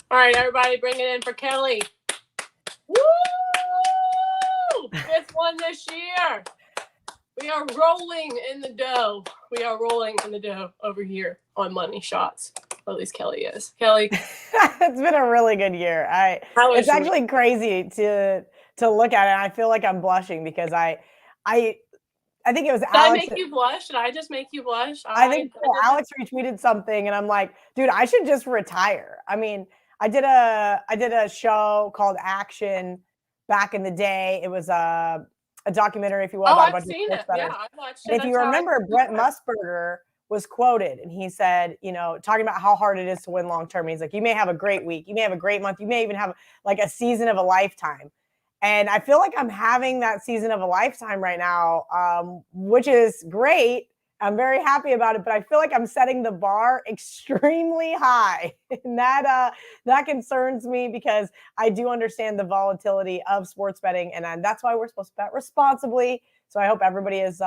All right, everybody, bring it in for Kelly. Woo! Fifth one this year. We are rolling in the dough. We are rolling in the dough over here on Money Shots. Or at least Kelly is. Kelly. It's been a really good year. It's actually crazy to look at it. I feel like I'm blushing because I think it was Did Alex. I make you blush? Did I just make you blush? I think Alex retweeted something, and I'm like, dude, I should just retire. I mean, I did a show called Action back in the day. It was a documentary, if you will, about a bunch of sports bettors. Yeah, I watched it. And if you remember, Brent Musburger was quoted, and he said, talking about how hard it is to win long term. He's like, you may have a great week, you may have a great month, you may even have like a season of a lifetime. And I feel like I'm having that season of a lifetime right now, which is great. I'm very happy about it, but I feel like I'm setting the bar extremely high. And that concerns me because I do understand the volatility of sports betting. And that's why we're supposed to bet responsibly. So I hope everybody is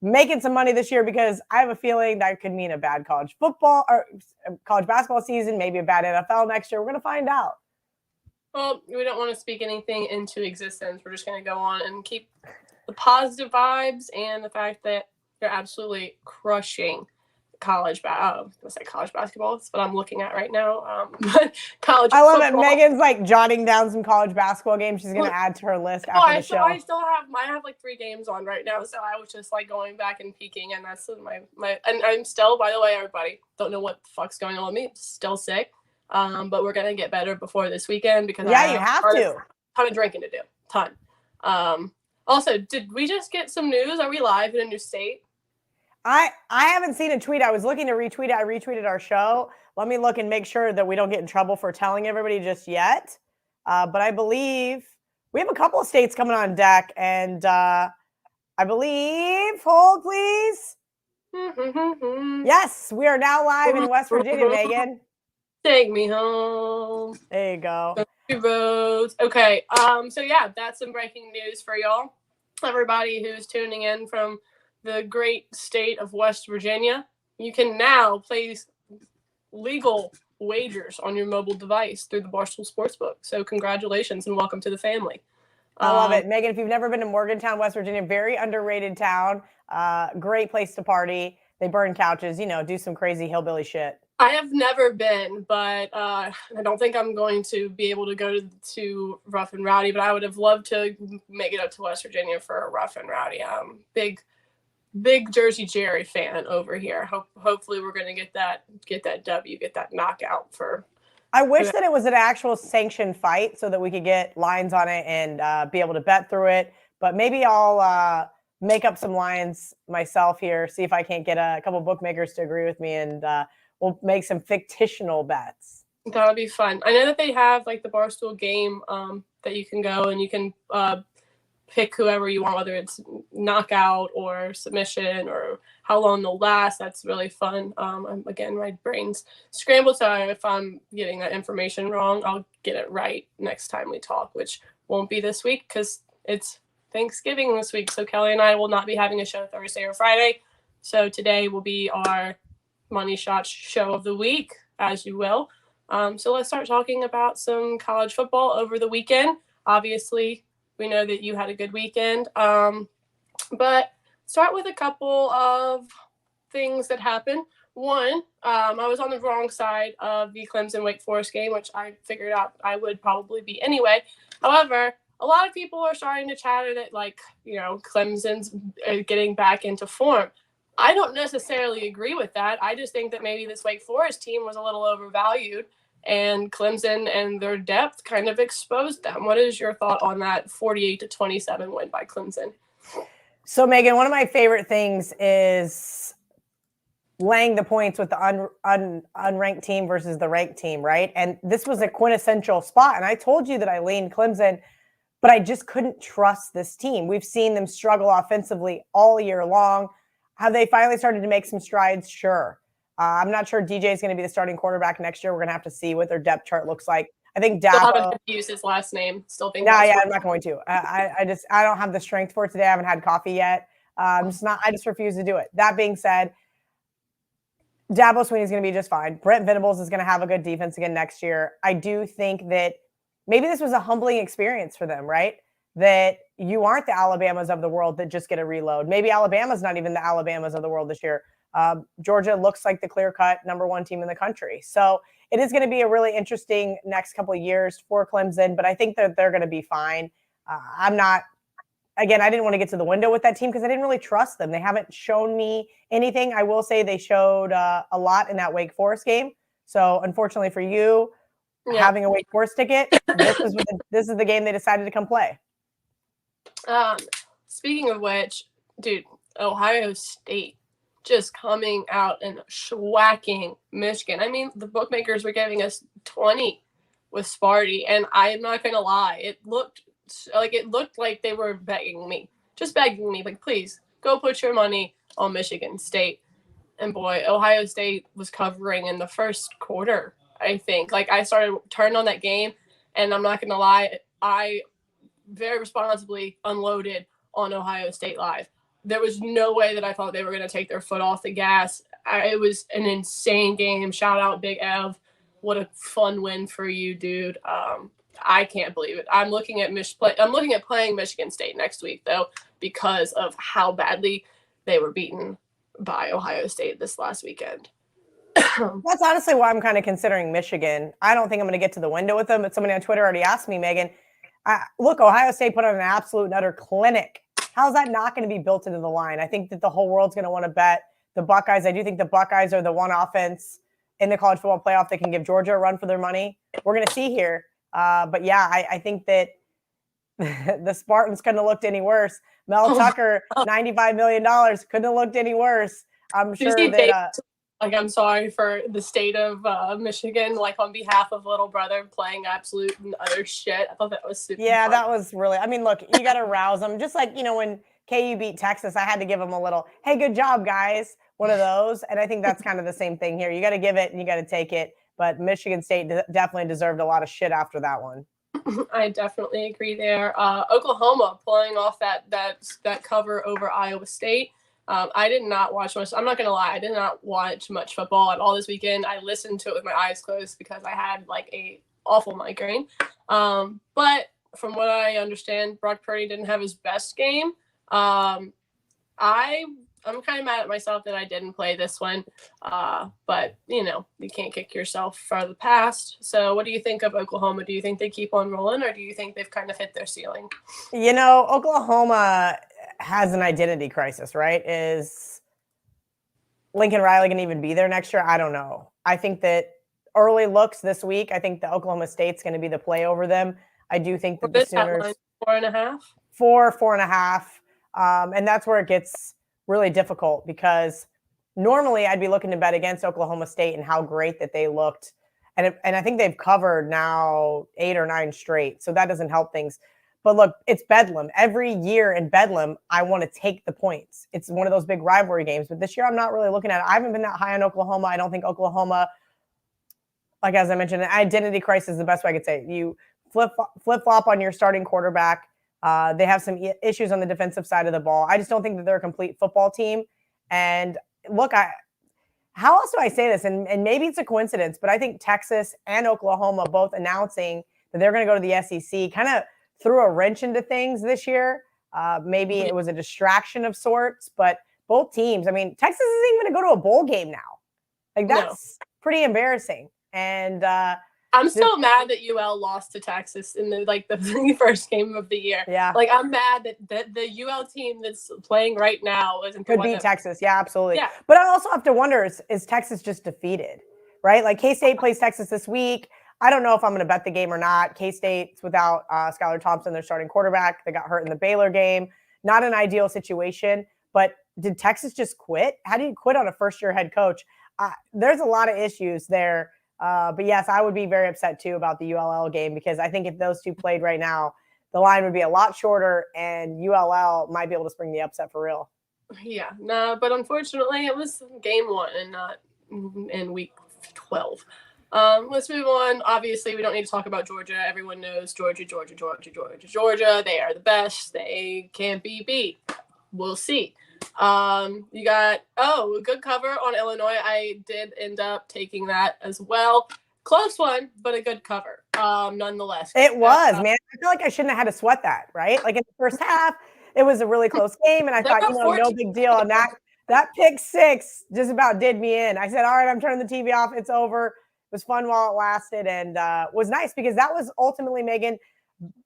making some money this year, because I have a feeling that could mean a bad college football or college basketball season, maybe a bad NFL next year. We're going to find out. Well, we don't want to speak anything into existence. We're just going to go on and keep the positive vibes and the fact that you're absolutely crushing college basketball. That's what I'm looking at right now. College I love football. it. Megan's like jotting down some college basketball games she's going to add to her list after the show. I still have like 3 games on right now, so I was just like going back and peeking, and that's my and I'm still, by the way, everybody, don't know what the fuck's going on with me. I'm still sick. But we're gonna get better before this weekend because you have to. Ton of drinking to do. Ton. Also, did we just get some news? Are we live in a new state? I haven't seen a tweet. I was looking to retweet it. I retweeted our show. Let me look and make sure that we don't get in trouble for telling everybody just yet. But I believe we have a couple of states coming on deck, and I believe, hold please. Yes, we are now live in West Virginia, Megan. Take me home. There you go. Roads. Okay. So yeah, that's some breaking news for y'all. Everybody who's tuning in from the great state of West Virginia, you can now place legal wagers on your mobile device through the Barstool Sportsbook. So congratulations and welcome to the family. I love it. Megan, if you've never been to Morgantown, West Virginia, very underrated town. Great place to party. They burn couches, do some crazy hillbilly shit. I have never been, but I don't think I'm going to be able to go to Rough and Rowdy, but I would have loved to make it up to West Virginia for a Rough and Rowdy. Big Jersey Jerry fan over here. Hopefully we're going to get that W, get that knockout for. I wish that it was an actual sanctioned fight so that we could get lines on it and be able to bet through it. But maybe I'll make up some lines myself here, see if I can't get a couple bookmakers to agree with me, and we'll make some fictional bets. That would be fun. I know that they have like the Barstool game that you can go and you can pick whoever you want, whether it's knockout or submission or how long they'll last. That's really fun. Again, my brain's scrambled, so if I'm getting that information wrong, I'll get it right next time we talk, which won't be this week because it's Thanksgiving this week. So Kelly and I will not be having a show Thursday or Friday. So today will be our Money Shots show of the week, as you will. So let's start talking about some college football over the weekend. Obviously, we know that you had a good weekend. But start with a couple of things that happened. One, I was on the wrong side of the Clemson-Wake Forest game, which I figured out I would probably be anyway. However, a lot of people are starting to chatter that, Clemson's getting back into form. I don't necessarily agree with that. I just think that maybe this Wake Forest team was a little overvalued, and Clemson and their depth kind of exposed them. What is your thought on that 48-27 win by Clemson? So, Megan, one of my favorite things is laying the points with the unranked team versus the ranked team, right? And this was a quintessential spot. And I told you that I leaned Clemson, but I just couldn't trust this team. We've seen them struggle offensively all year long. Have they finally started to make some strides? Sure. I'm not sure DJ is going to be the starting quarterback next year. We're going to have to see what their depth chart looks like. I think Dabo. Still haven't used his last name. Still think. No, yeah, I'm not going to. I don't have the strength for it today. I haven't had coffee yet. I just refuse to do it. That being said, Dabo Swinney's going to be just fine. Brent Venables is going to have a good defense again next year. I do think that maybe this was a humbling experience for them, right? That you aren't the Alabamas of the world that just get a reload. Maybe Alabama's not even the Alabamas of the world this year. Georgia looks like the clear-cut number one team in the country. So it is going to be a really interesting next couple of years for Clemson, but I think that they're going to be fine. Again, I didn't want to get to the window with that team because I didn't really trust them. They haven't shown me anything. I will say they showed a lot in that Wake Forest game. So unfortunately for you, having a Wake Forest ticket, this is the game they decided to come play. Speaking of which, dude, Ohio State just coming out and schwacking Michigan. I mean, the bookmakers were giving us 20 with Sparty, and I'm not going to lie. It looked like they were begging me, like, please go put your money on Michigan State. And boy, Ohio State was covering in the first quarter, I think. Like, I turned on that game, and I'm not going to lie, I very responsibly unloaded on Ohio State Live. There was no way that I thought they were going to take their foot off the gas. It was an insane game. Shout out Big Ev. What a fun win for you, dude. I can't believe it. I'm looking at playing Michigan State next week, though, because of how badly they were beaten by Ohio State this last weekend. That's honestly why I'm kind of considering Michigan. I don't think I'm going to get to the window with them, but somebody on Twitter already asked me, Megan, look, Ohio State put on an absolute and utter clinic. How's that not going to be built into the line? I think that the whole world's going to want to bet the Buckeyes. I do think the Buckeyes are the one offense in the college football playoff that can give Georgia a run for their money. We're going to see here. But yeah, I think that the Spartans couldn't have looked any worse. Mel Tucker, $95 million, couldn't have looked any worse. I'm sure that. I'm sorry for the state of Michigan, like on behalf of little brother playing absolute and utter shit. I thought that was super fun. That was really, I mean, look, you got to rouse them. Just like, when KU beat Texas, I had to give them a little, hey, good job, guys. One of those. And I think that's kind of the same thing here. You got to give it and you got to take it. But Michigan State definitely deserved a lot of shit after that one. I definitely agree there. Oklahoma pulling off that cover over Iowa State. I did not watch much. I'm not going to lie. I did not watch much football at all this weekend. I listened to it with my eyes closed because I had like a awful migraine. But from what I understand, Brock Purdy didn't have his best game. I'm kind of mad at myself that I didn't play this one. But, you can't kick yourself for the past. So what do you think of Oklahoma? Do you think they keep on rolling, or do you think they've kind of hit their ceiling? Oklahoma has an identity crisis, right? Is Lincoln Riley going to even be there next year? I don't know. I think that early looks this week, I think the Oklahoma State's going to be the play over them. I do think that the Sooners 4.5, 4.5. And that's where it gets really difficult, because normally I'd be looking to bet against Oklahoma State and how great that they looked. And I think they've covered now 8 or 9 straight. So that doesn't help things. But look, it's Bedlam. Every year in Bedlam, I want to take the points. It's one of those big rivalry games. But this year, I'm not really looking at it. I haven't been that high on Oklahoma. I don't think Oklahoma, like as I mentioned, an identity crisis is the best way I could say it. You flip-flop on your starting quarterback. They have some issues on the defensive side of the ball. I just don't think that they're a complete football team. And look, how else do I say this? And maybe it's a coincidence, but I think Texas and Oklahoma both announcing that they're going to go to the SEC kind of threw a wrench into things this year. Maybe it was a distraction of sorts, but both teams, I mean, Texas isn't even going to go to a bowl game now. Like, that's pretty embarrassing. And I'm still mad that UL lost to Texas in the first game of the year. Yeah. Like, I'm mad that the UL team that's playing right now could beat Texas. Yeah, absolutely. Yeah. But I also have to wonder, is Texas just defeated, right? Like, K-State plays Texas this week. I don't know if I'm going to bet the game or not. K-State's without Skylar Thompson, their starting quarterback. They got hurt in the Baylor game. Not an ideal situation. But did Texas just quit? How do you quit on a first-year head coach? There's a lot of issues there. But yes, I would be very upset too about the ULL game, because I think if those two played right now, the line would be a lot shorter and ULL might be able to spring the upset for real. Yeah, no, but unfortunately it was game 1 and not in week 12. Let's move on. Obviously, we don't need to talk about Georgia. Everyone knows Georgia. They are the best. They can't be beat. We'll see. You got a good cover on Illinois. I did end up taking that as well. Close one, but a good cover, nonetheless. It was, man. I feel like I shouldn't have had to sweat that, right? Like in the first half, it was a really close game, and I thought, no big deal. And that pick six just about did me in. I said, all right, I'm turning the TV off. It's over. It was fun while it lasted, and was nice because that was ultimately, Megan,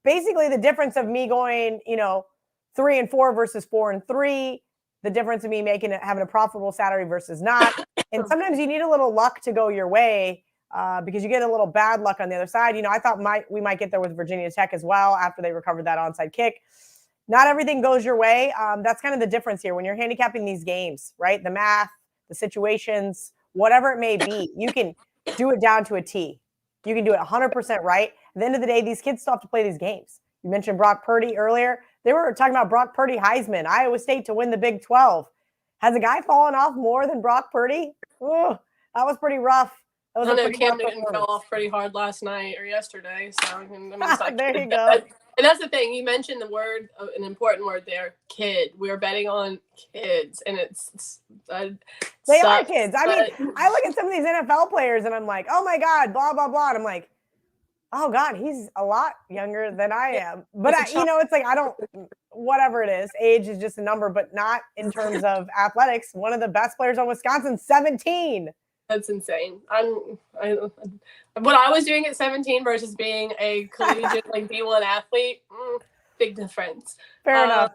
basically the difference of me going, 3-4 versus 4-3. The difference of me having a profitable Saturday versus not. And sometimes you need a little luck to go your way. Because you get a little bad luck on the other side. I thought we might get there with Virginia Tech as well after they recovered that onside kick. Not everything goes your way. That's kind of the difference here when you're handicapping these games, right? The math, the situations, whatever it may be, you can do it down to a T. You can do it 100% right. At the end of the day, these kids still have to play these games. You mentioned Brock Purdy earlier. They were talking about Brock Purdy, Heisman, Iowa State to win the Big 12. Has a guy fallen off more than Brock Purdy? Ooh, that was pretty rough. I know Cam Newton fell off pretty hard last night or yesterday. So there you go. And that's the thing. You mentioned the word, an important word there, kid. We're betting on kids, and they are kids. I mean, I look at some of these NFL players, and I'm like, oh my God, blah blah blah. And I'm like, oh God, he's a lot younger than I am. But it's like I don't. Whatever it is, age is just a number, but not in terms of athletics. One of the best players on Wisconsin, 17. That's insane. What I was doing at 17 versus being a collegiate D1 athlete, big difference. Fair enough.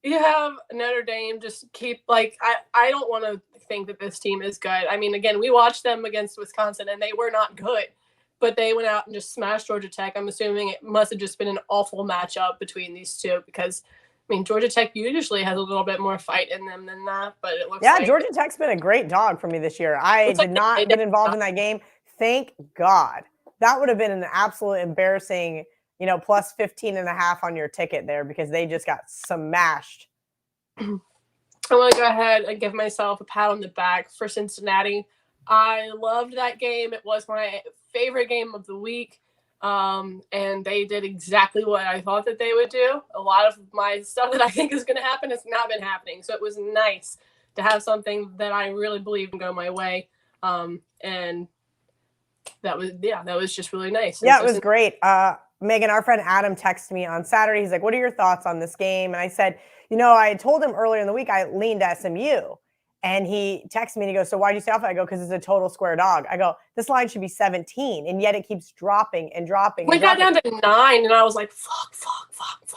You have Notre Dame just keep I don't want to think that this team is good. I mean, again, we watched them against Wisconsin and they were not good, but they went out and just smashed Georgia Tech. I'm assuming it must have just been an awful matchup between these two because Georgia Tech usually has a little bit more fight in them than that, but it looks like Georgia Tech's been a great dog for me this year. I did not get involved in that game. Thank God. That would have been an absolute embarrassing, plus 15.5 on your ticket there because they just got smashed. I want to go ahead and give myself a pat on the back for Cincinnati. I loved that game. It was my favorite game of the week. And they did exactly what I thought that they would do. A lot of my stuff that I think is going to happen has not been happening. So it was nice to have something that I really believe in go my way. And that was just really nice. Yeah, it was great. Megan, our friend Adam texted me on Saturday. He's like, what are your thoughts on this game? And I said, I told him earlier in the week, I leaned to SMU. And he texted me and he goes, so why do you stay off it? I go, because it's a total square dog. I go, this line should be 17. And yet it keeps dropping and dropping. We got down to 9 and I was like, fuck.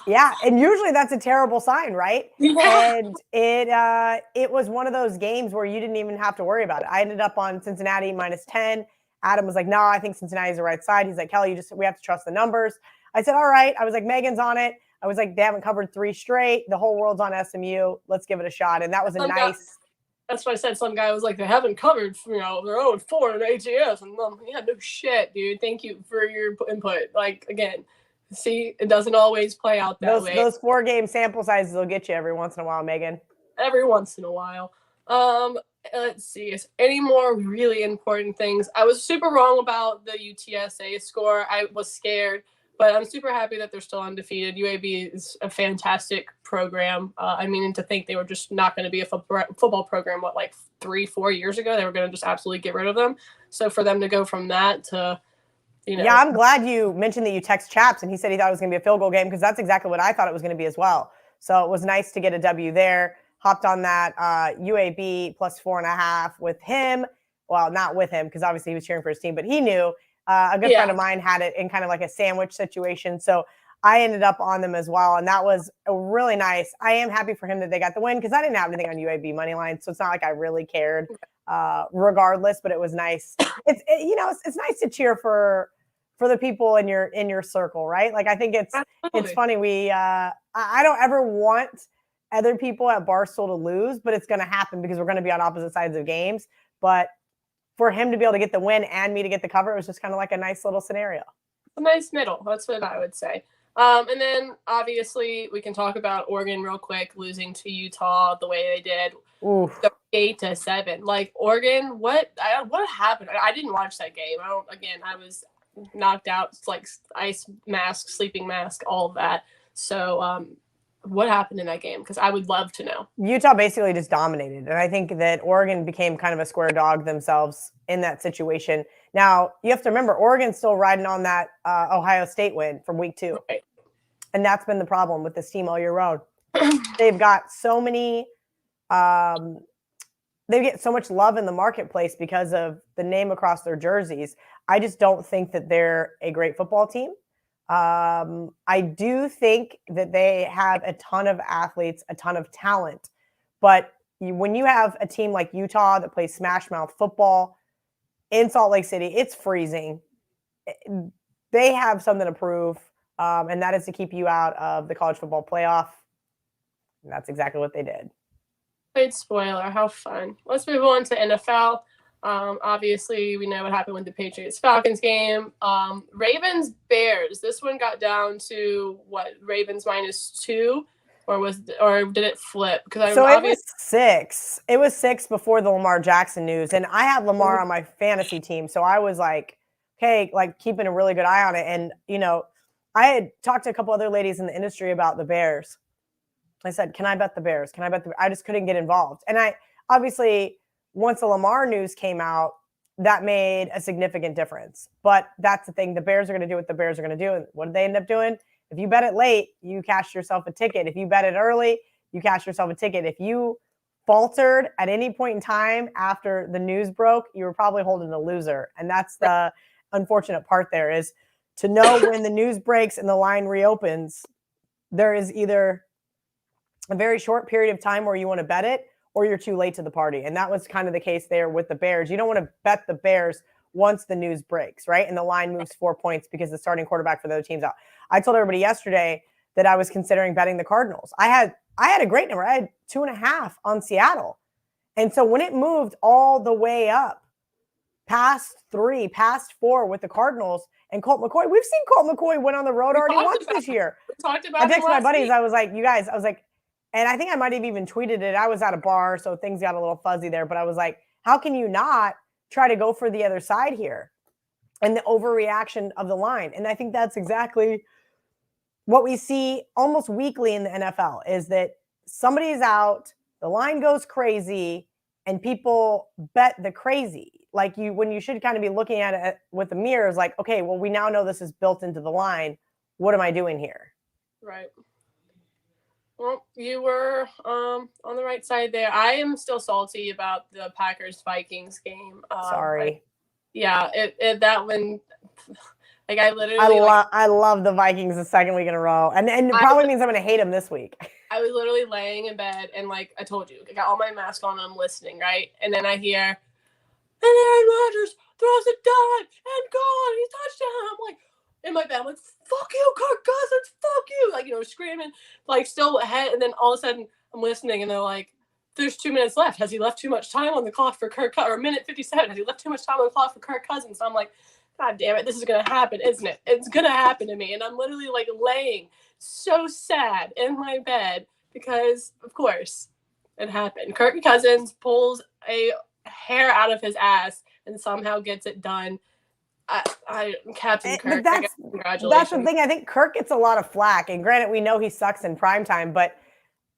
Yeah. And usually that's a terrible sign, right? Yeah. And it was one of those games where you didn't even have to worry about it. I ended up on Cincinnati -10. Adam was like, no, I think Cincinnati's the right side. He's like, Kelly, we have to trust the numbers. I said, all right. I was like, Megan's on it. I was like, they haven't covered 3 straight. The whole world's on SMU. Let's give it a shot. And that was a nice. That's why I said some guy was like, they haven't covered, they're 0-4 in ATS. And yeah, no shit, dude. Thank you for your input. Again, see, it doesn't always play out that way. Those 4-game sample sizes will get you every once in a while, Megan. Every once in a while. Let's see. Is any more really important things? I was super wrong about the UTSA score. I was scared. But I'm super happy that they're still undefeated. UAB is a fantastic program. And to think they were just not going to be a football program, 3-4 years ago, they were going to just absolutely get rid of them. So for them to go from that to, Yeah, I'm glad you mentioned that you text Chaps and he said he thought it was going to be a field goal game because that's exactly what I thought it was going to be as well. So it was nice to get a W there. Hopped on that UAB +4.5 with him. Well, not with him because obviously he was cheering for his team, but he knew. A good friend of mine had it in kind of like a sandwich situation. So I ended up on them as well. And that was really nice. I am happy for him that they got the win because I didn't have anything on UAB money line. So it's not like I really cared regardless, but it was nice. It's nice to cheer for the people in your circle, right? I think it's funny. I don't ever want other people at Barstool to lose, but it's going to happen because we're going to be on opposite sides of games. But for him to be able to get the win and me to get the cover, it was just kind of like a nice little scenario. A nice middle. That's what I would say. And then obviously we can talk about Oregon real quick, losing to Utah the way they did. Oof. 8-7. Oregon, what happened? I didn't watch that game. I was knocked out. It's like ice mask, sleeping mask, all of that. So what happened in that game? Because I would love to know. Utah basically just dominated. And I think that Oregon became kind of a square dog themselves in that situation. Now, you have to remember, Oregon's still riding on that Ohio State win from week 2. Right. And that's been the problem with this team all year round. They've got so many they get so much love in the marketplace because of the name across their jerseys. I just don't think that they're a great football team. I do think that they have a ton of athletes, a ton of talent. But when you have a team like Utah that plays smash mouth football in Salt Lake City, it's freezing. They have something to prove, and that is to keep you out of the college football playoff. And that's exactly what they did. Great spoiler. How fun. Let's move on to NFL. Obviously, we know what happened with the Patriots-Falcons game. Ravens-Bears. This one got down to what? Ravens -2, or did it flip? Because it was 6. It was 6 before the Lamar Jackson news, and I had Lamar on my fantasy team, so I was like, okay, like keeping a really good eye on it. And I had talked to a couple other ladies in the industry about the Bears. I said, can I bet the Bears? Can I bet the Bears? I just couldn't get involved. And I obviously, once the Lamar news came out, that made a significant difference. But that's the thing. The Bears are going to do what the Bears are going to do. And what did they end up doing? If you bet it late, you cash yourself a ticket. If you bet it early, you cash yourself a ticket. If you faltered at any point in time after the news broke, you were probably holding a loser. And that's the unfortunate part there, is to know when the news breaks and the line reopens, there is either a very short period of time where you want to bet it, or you're too late to the party. And that was kind of the case there with the Bears. You don't want to bet the Bears once the news breaks, right? And the line moves 4 points because the starting quarterback for the other team's out. I told everybody yesterday that I was considering betting the Cardinals. I had a great number. I had 2.5 on Seattle. And so when it moved all the way up past 3, past 4 with the Cardinals and Colt McCoy, we've seen Colt McCoy win on the road already once this year. I texted my buddies. I was like, you guys, and I think I might have even tweeted it. I was at a bar, so things got a little fuzzy there. But I was like, how can you not try to go for the other side here? And the overreaction of the line. And I think that's exactly what we see almost weekly in the NFL, is that somebody's out, the line goes crazy, and people bet the crazy. Like when you should kind of be looking at it with the mirrors, like, okay, well, we now know this is built into the line. What am I doing here? Right. Well, you were on the right side there. I am still salty about the Packers-Vikings game. Sorry. That one, like I literally. I love the Vikings the second week in a row, and it probably means I'm going to hate them this week. I was literally laying in bed, and like I told you, I got all my mask on and I'm listening, right? And then I hear, and Aaron Rodgers throws a dime and gone. He's touchdown. I'm like, in my bed, I'm like, fuck you, Kirk Cousins, fuck you. Like, screaming, like still ahead. And then all of a sudden I'm listening and they're like, there's 2 minutes left. Has he left too much time on the clock for Kirk Cousins? Or minute 57. Has he left too much time on the clock for Kirk Cousins? So I'm like, God damn it, this is going to happen, isn't it? It's going to happen to me. And I'm literally like laying so sad in my bed because, of course, it happened. Kirk Cousins pulls a hair out of his ass and somehow gets it done. Captain Kirk. Congratulations. That's the thing. I think Kirk gets a lot of flack. And granted, we know he sucks in primetime, but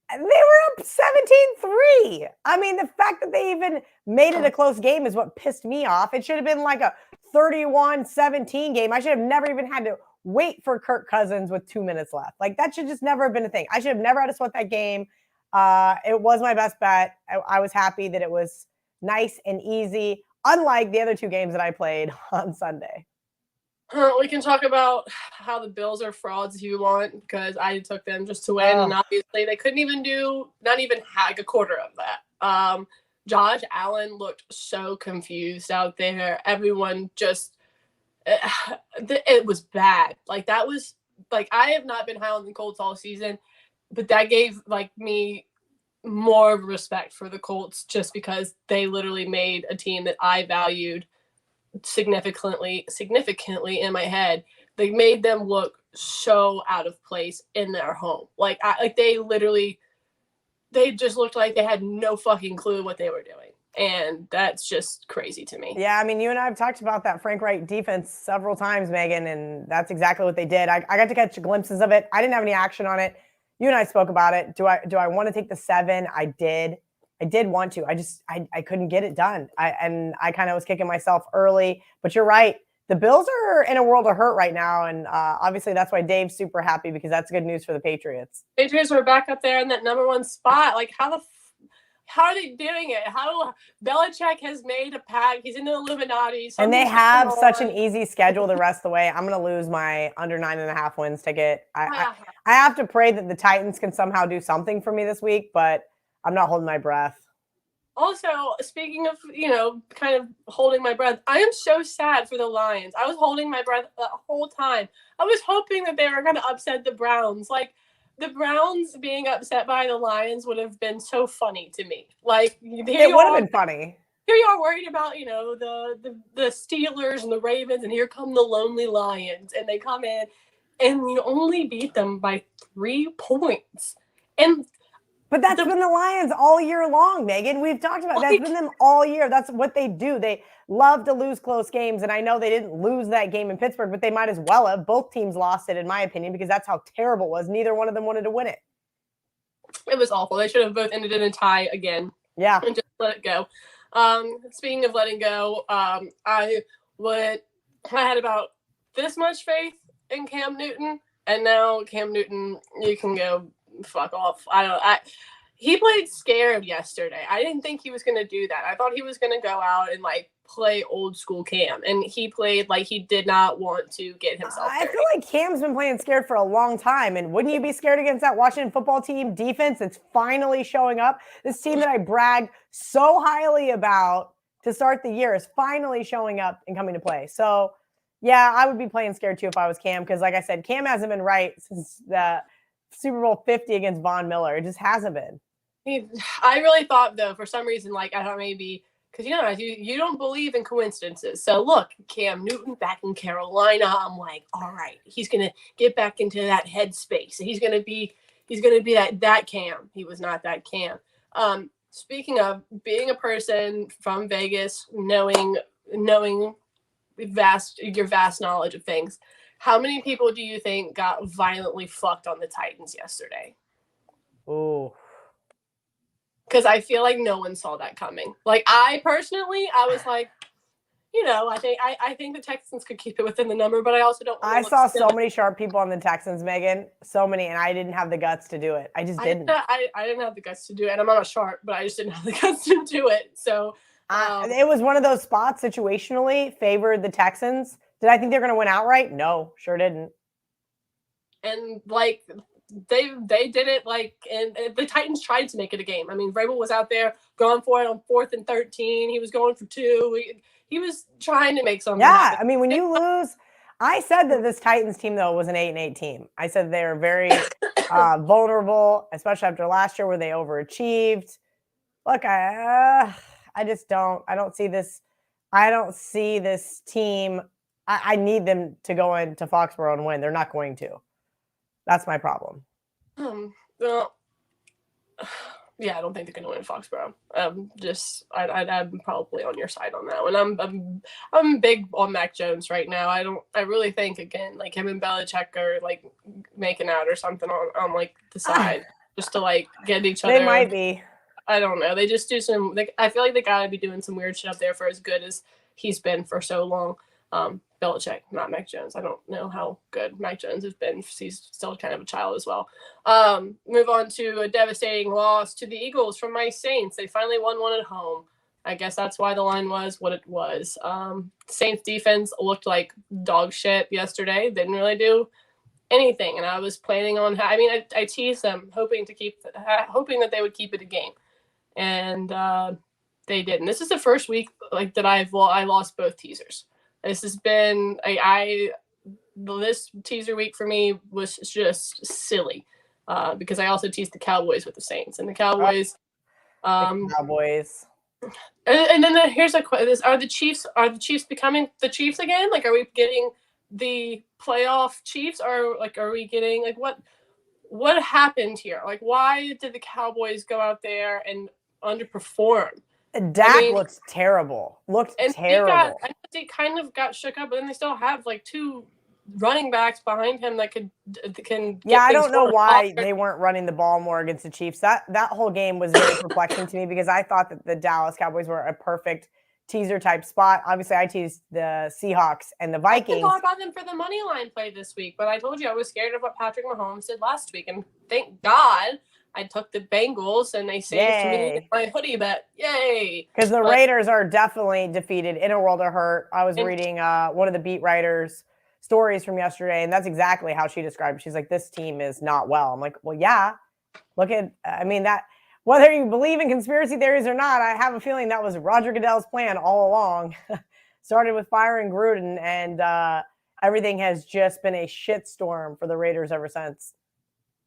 they were up 17-3. I mean, the fact that they even made it a close game is what pissed me off. It should have been like a 31-17 game. I should have never even had to wait for Kirk Cousins with 2 minutes left. Like, that should just never have been a thing. I should have never had to sweat that game. It was my best bet. I was happy that it was nice and easy, unlike the other 2 games that I played on Sunday. We can talk about how the Bills are frauds if you want, because I took them just to win. And obviously they couldn't even do, not even like a quarter of that. Josh Allen looked so confused out there. Everyone just, it was bad. Like, that was, like, I have not been high on the Colts all season, but that gave, like, me more respect for the Colts just because they literally made a team that I valued significantly in my head. They made them look so out of place in their home. Like they just looked like they had no fucking clue what they were doing. And that's just crazy to me. Yeah, I mean, you and I have talked about that Frank Reich defense several times, Megan, and that's exactly what they did. I got to catch glimpses of it. I didn't have any action on it. you and I spoke about it. Do I want to take the 7? I did want to. I couldn't get it done. I kind of was kicking myself early, but you're right. The Bills are in a world of hurt right now, and obviously that's why Dave's super happy because that's good news for the Patriots. Patriots are back up there in that number 1 spot. Like how are they doing it? How Belichick has made a pact. He's in the Illuminati. And they have such an easy schedule the rest of the way. I'm going to lose my under 9.5 wins ticket. I have to pray that the Titans can somehow do something for me this week, but I'm not holding my breath. Also, speaking of, kind of holding my breath, I am so sad for the Lions. I was holding my breath the whole time. I was hoping that they were going to upset the Browns. Like, the Browns being upset by the Lions would have been so funny to me. Like, it would have been funny. Here you are worried about, the Steelers and the Ravens, and here come the lonely Lions, and they come in, and you only beat them by 3 points. But that's been the Lions all year long, Megan. We've talked about that's been them all year. That's what they do. They love to lose close games. And I know they didn't lose that game in Pittsburgh, but they might as well have. Both teams lost it, in my opinion, because that's how terrible it was. Neither one of them wanted to win it. It was awful. They should have both ended in a tie again. Yeah. And just let it go. Speaking of letting go, I had about this much faith in Cam Newton. And now Cam Newton, you can go fuck off. He played scared yesterday. I didn't think he was going to do that. I thought he was going to go out and play old school Cam, and he played like he did not want to get himself dirty. I feel like Cam's been playing scared for a long time, and wouldn't you be scared against that Washington football team defense that's finally showing up? This team that I bragged so highly about to start the year is finally showing up and coming to play. So yeah, I would be playing scared too if I was Cam, because like I said, Cam hasn't been right since the Super Bowl 50 against Von Miller. It just hasn't been. I really thought, though, for some reason, I thought maybe, because you don't believe in coincidences. So look, Cam Newton back in Carolina. I'm like, all right, he's gonna get back into that headspace. He's gonna be that Cam. He was not that Cam. Speaking of being a person from Vegas, knowing your vast knowledge of things, how many people do you think got violently fucked on the Titans yesterday? Oh. Because I feel like no one saw that coming. I personally, I was like, I think the Texans could keep it within the number, but I also don't. I saw so many sharp people on the Texans, Megan. So many, and I didn't have the guts to do it. I just didn't. I didn't have the guts to do it, and I'm not sharp, but I just didn't have the guts to do it. So it was one of those spots situationally favored the Texans. Did I think they're going to win outright? No, sure didn't. And they did it and the Titans tried to make it a game. I mean, Vrabel was out there going for it on 4th and 13. He was going for 2. He was trying to make something happen. I mean, when you lose, I said that this Titans team, though, was an 8-8 team. I said they were very vulnerable, especially after last year where they overachieved. Look, I don't see this. I don't see this team. I need them to go into Foxborough and win. They're not going to. That's my problem. Well, yeah, I don't think they're going to win Foxborough. I'm probably on your side on that one. I'm big on Mac Jones right now. I really think, again, him and Belichick are making out or something on the side just to get each other. They might be. I don't know. They just do some. I feel like they got to be doing some weird shit up there for as good as he's been for so long. Belichick, not Mac Jones. I don't know how good Mac Jones has been. He's still kind of a child as well. Move on to a devastating loss to the Eagles from my Saints. They finally won one at home. I guess that's why the line was what it was. Saints defense looked like dog shit yesterday. Didn't really do anything, and I was planning on. I teased them, hoping that they would keep it a game, and they didn't. This is the first week that I lost both teasers. This has been this teaser week for me was just silly because I also teased the Cowboys with the Saints, and the Cowboys. Cowboys. And then here's a question: Are the Chiefs becoming the Chiefs again? Are we getting the playoff Chiefs, or are we getting what happened here? Why did the Cowboys go out there and underperform? Dak looks terrible. Terrible. They kind of got shook up, but then they still have 2 running backs behind him that can Yeah, I don't know why they weren't running the ball more against the Chiefs. That whole game was very perplexing to me because I thought that the Dallas Cowboys were a perfect teaser type spot. Obviously, I teased the Seahawks and the Vikings. I thought about them for the money line play this week, but I told you I was scared of what Patrick Mahomes did last week, and thank God I took the Bengals and they saved me my hoodie bet. Yay! Because the Raiders are definitely defeated in a world of hurt. I was reading one of the beat writers' stories from yesterday, and that's exactly how she described it. She's like, this team is not well. I'm like, well, yeah. Look at, I mean, that whether you believe in conspiracy theories or not, I have a feeling that was Roger Goodell's plan all along. Started with firing Gruden, and everything has just been a shitstorm for the Raiders ever since.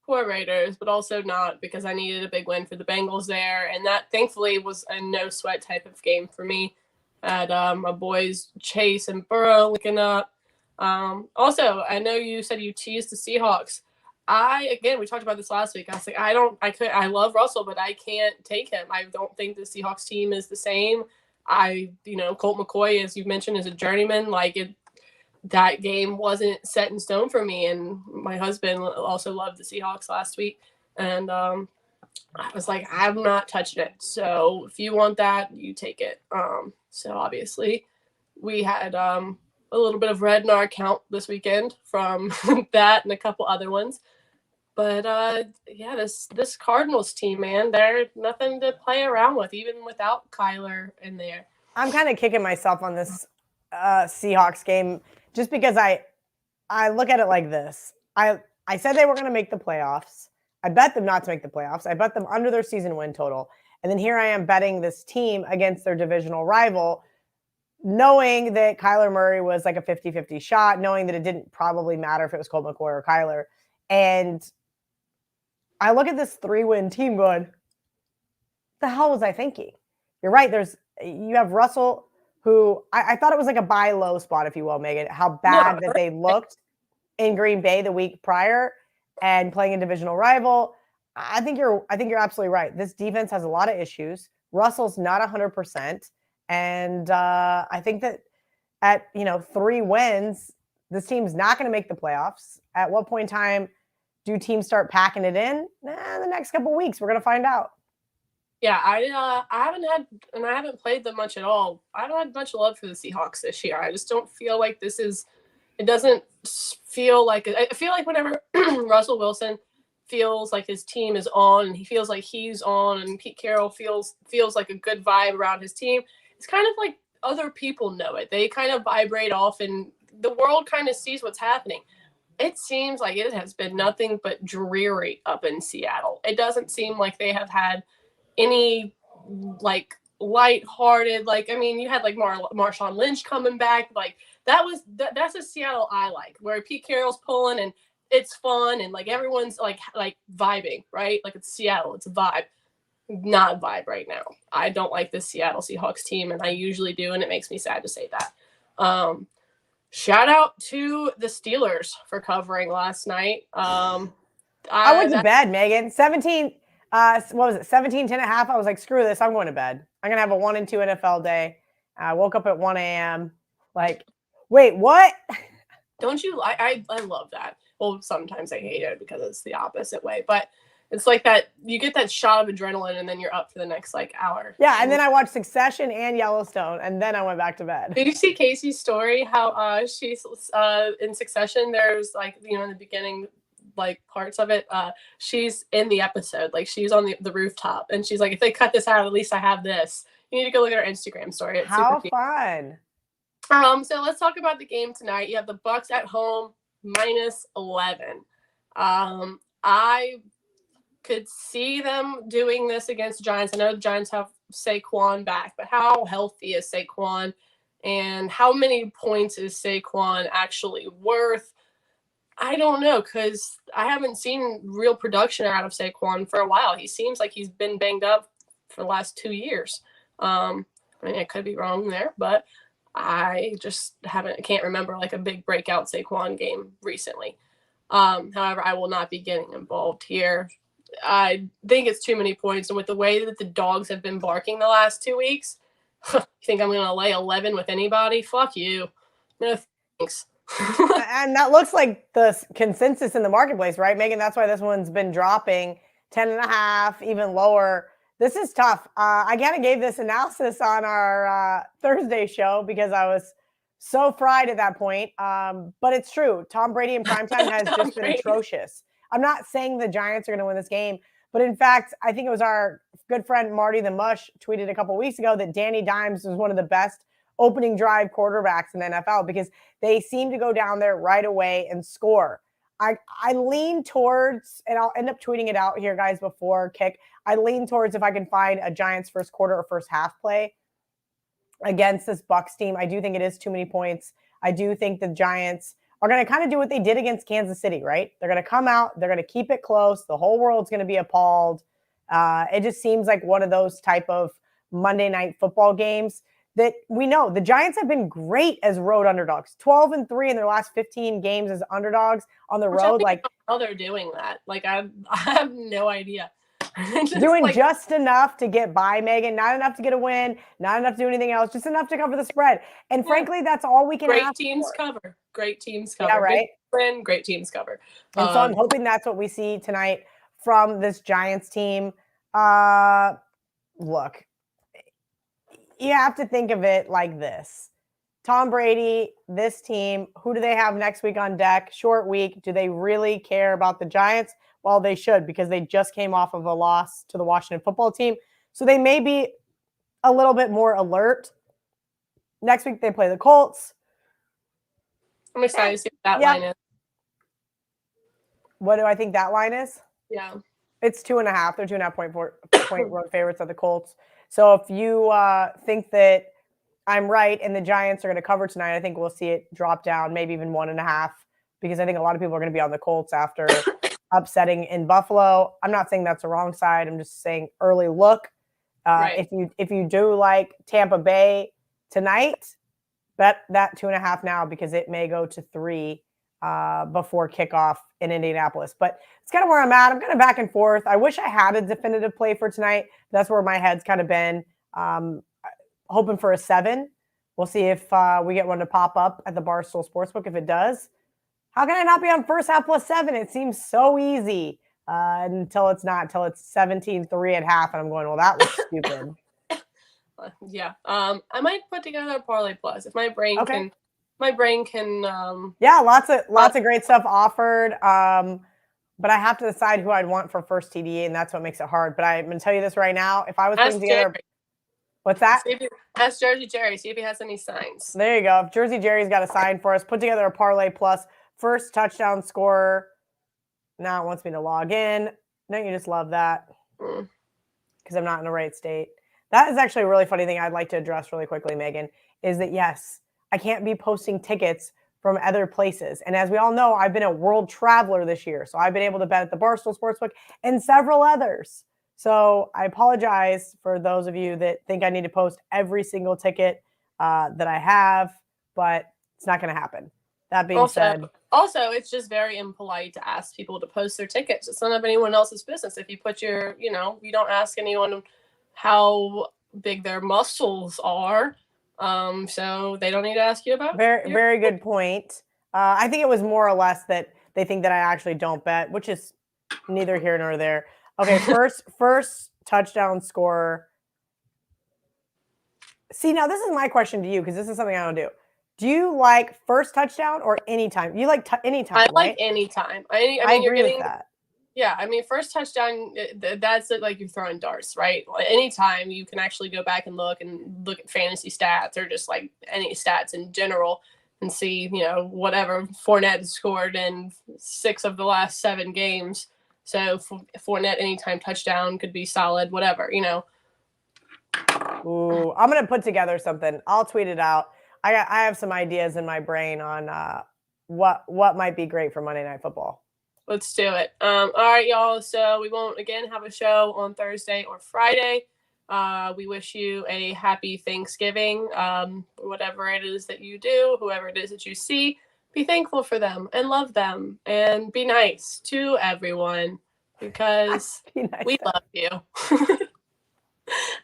Poor Raiders, but also not, because I needed a big win for the Bengals there, and that thankfully was a no sweat type of game for me. I had my boys Chase and Burrow looking up. Also, I know you said you teased the Seahawks. We talked about this last week. I was like, I love Russell, but I can't take him. I don't think the Seahawks team is the same. Colt McCoy, as you mentioned, is a journeyman. That game wasn't set in stone for me, and my husband also loved the Seahawks last week, and I was like, I'm not touching it. So if you want that, you take it. So obviously we had a little bit of red in our account this weekend from that and a couple other ones. But this Cardinals team, man, they're nothing to play around with, even without Kyler in there. I'm kind of kicking myself on this Seahawks game just because I look at it like this. I said they were going to make the playoffs. I bet them not to make the playoffs. I bet them under their season win total. And then here I am betting this team against their divisional rival, knowing that Kyler Murray was like a 50-50 shot, knowing that it didn't probably matter if it was Colt McCoy or Kyler. And I look at this 3-win team going, what the hell was I thinking? You're right. You have Russell, who I thought it was like a buy low spot, if you will, Megan, how bad that they looked in Green Bay the week prior and playing a divisional rival. I think you're absolutely right. This defense has a lot of issues. Russell's not 100%. And I think that at 3 wins, this team's not going to make the playoffs. At what point in time do teams start packing it in? The next couple of weeks, we're going to find out. Yeah, I haven't played them much at all. I haven't had much love for the Seahawks this year. I just don't feel like it doesn't feel like I feel like whenever Russell Wilson feels like his team is on and he feels like he's on and Pete Carroll feels like a good vibe around his team, it's kind of like other people know it. They kind of vibrate off and the world kind of sees what's happening. It seems like it has been nothing but dreary up in Seattle. It doesn't seem like they have had any lighthearted, you had Marshawn Lynch coming back. That's a Seattle I like, where Pete Carroll's pulling and it's fun and everyone's like vibing, right? Like it's Seattle, it's a vibe. Not a vibe right now. I don't like this Seattle Seahawks team, and I usually do, and it makes me sad to say that. Shout out to the Steelers for covering last night. I went to bed, Megan. 17, 10 and a half. I was like, screw this. I'm going to bed. I'm going to have a 1 and 2 NFL day. I woke up at 1 a.m. Like, wait, what? Don't you? I love that. Well, sometimes I hate it because it's the opposite way, but it's like that. You get that shot of adrenaline and then you're up for the next hour. Yeah. And then I watched Succession and Yellowstone and then I went back to bed. Did you see Casey's story? How she's in Succession, there's in the beginning, parts of it, she's in the episode, she's on the rooftop and she's like, if they cut this out, at least I have this. You need to go look at her Instagram story. It's how super fun. So let's talk about the game tonight. You have the Bucks at home -11. I could see them doing this against the Giants. I know the Giants have Saquon back, but how healthy is Saquon and how many points is Saquon actually worth? I don't know, because I haven't seen real production out of Saquon for a while. He seems like he's been banged up for the last 2 years. I could be wrong there, but I just can't remember a big breakout Saquon game recently. However, I will not be getting involved here. I think it's too many points, and with the way that the dogs have been barking the last 2 weeks, you think I'm going to lay 11 with anybody? Fuck you. No thanks. And that looks like the consensus in the marketplace, right, Megan? That's why this one's been dropping 10.5, even lower. This is tough. I kind of gave this analysis on our Thursday show because I was so fried at that point. But it's true. Tom Brady in primetime has just been atrocious. I'm not saying the Giants are going to win this game, but in fact, I think it was our good friend Marty the Mush tweeted a couple weeks ago that Danny Dimes was one of the best opening drive quarterbacks in the NFL because they seem to go down there right away and score. I lean towards, and I'll end up tweeting it out here, guys, before kick. I lean towards if I can find a Giants first quarter or first half play against this Bucs team. I do think it is too many points. I do think the Giants are going to kind of do what they did against Kansas City, right? They're going to come out. They're going to keep it close. The whole world's going to be appalled. It just seems like one of those type of Monday night football games that we know the Giants have been great as road underdogs, 12-3 in their last 15 games as underdogs on the road. Like how they're doing that. Like I have no idea. Doing just enough to get by, Megan, not enough to get a win, not enough to do anything else, just enough to cover the spread. And frankly, that's all we can ask Great teams for. cover. Great teams cover. Yeah, right. Win, great teams cover. And so I'm hoping that's what we see tonight from this Giants team. Look, you have to think of it like this. Tom Brady, this team, who do they have next week on deck? Short week. Do they really care about the Giants? Well, they should because they just came off of a loss to the Washington football team. So they may be a little bit more alert. Next week they play the Colts. I'm excited to see what that line is. What do I think that line is? Yeah. It's 2.5. They're 2.5 point road favorites of the Colts. So if you think that I'm right and the Giants are going to cover tonight, I think we'll see it drop down, maybe even 1.5, because I think a lot of people are going to be on the Colts after upsetting in Buffalo. I'm not saying that's the wrong side. I'm just saying early look. Right. If you do like Tampa Bay tonight, bet that 2.5 now because it may go to 3 before kickoff in Indianapolis. But it's kind of where I'm at. I'm kind of back and forth. I wish I had a definitive play for tonight. That's where my head's kind of been. Hoping for a 7. We'll see if we get one to pop up at the Barstool Sportsbook. If it does, how can I not be on first half plus 7? It seems so easy until it's not, until it's 17-3 at half. And I'm going, well, that was stupid. Yeah. I might put together a parlay plus if my brain can. My brain can. Yeah, lots of great stuff offered. But I have to decide who I'd want for first TD, and that's what makes it hard. But I'm going to tell you this right now. If I was putting together. Jerry. What's that? Ask Jersey Jerry. See if he has any signs. There you go. If Jersey Jerry's got a sign for us, put together a parlay plus first touchdown scorer. Now it wants me to log in. Don't you just love that? Because I'm not in the right state. That is actually a really funny thing I'd like to address really quickly, Megan, is that, yes, I can't be posting tickets from other places. And as we all know, I've been a world traveler this year. So I've been able to bet at the Barstool Sportsbook and several others. So I apologize for those of you that think I need to post every single ticket that I have, but it's not going to happen. That being said. Also, it's just very impolite to ask people to post their tickets. It's none of anyone else's business. If you put your, you don't ask anyone how big their muscles are. So they don't need to ask you about. Very good point. I think it was more or less that they think that I actually don't bet, which is neither here nor there. Okay, first touchdown scorer. See, now this is my question to you because this is something I don't do. Do you like first touchdown or anytime? You like anytime? I like anytime. I mean, I agree you're getting with that. Yeah, I mean, first touchdown, that's it, like you're throwing darts, right? Anytime you can actually go back and look at fantasy stats or just like any stats in general and see, whatever Fournette scored in 6 of the last 7 games. So Fournette anytime touchdown could be solid, whatever, Ooh, I'm going to put together something. I'll tweet it out. I have some ideas in my brain on what might be great for Monday Night Football. Let's do it. All right, y'all. So we won't, again, have a show on Thursday or Friday. We wish you a happy Thanksgiving. Whatever it is that you do, whoever it is that you see, be thankful for them and love them and be nice to everyone because we love you.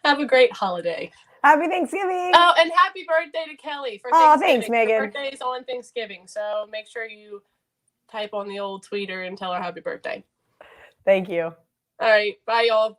Have a great holiday. Happy Thanksgiving. Oh, and happy birthday to Kelly for Oh, Thanksgiving. thanks, Megan. Her birthday is on Thanksgiving, so make sure you type on the old tweeter and tell her happy birthday. Thank you. All right. Bye, y'all.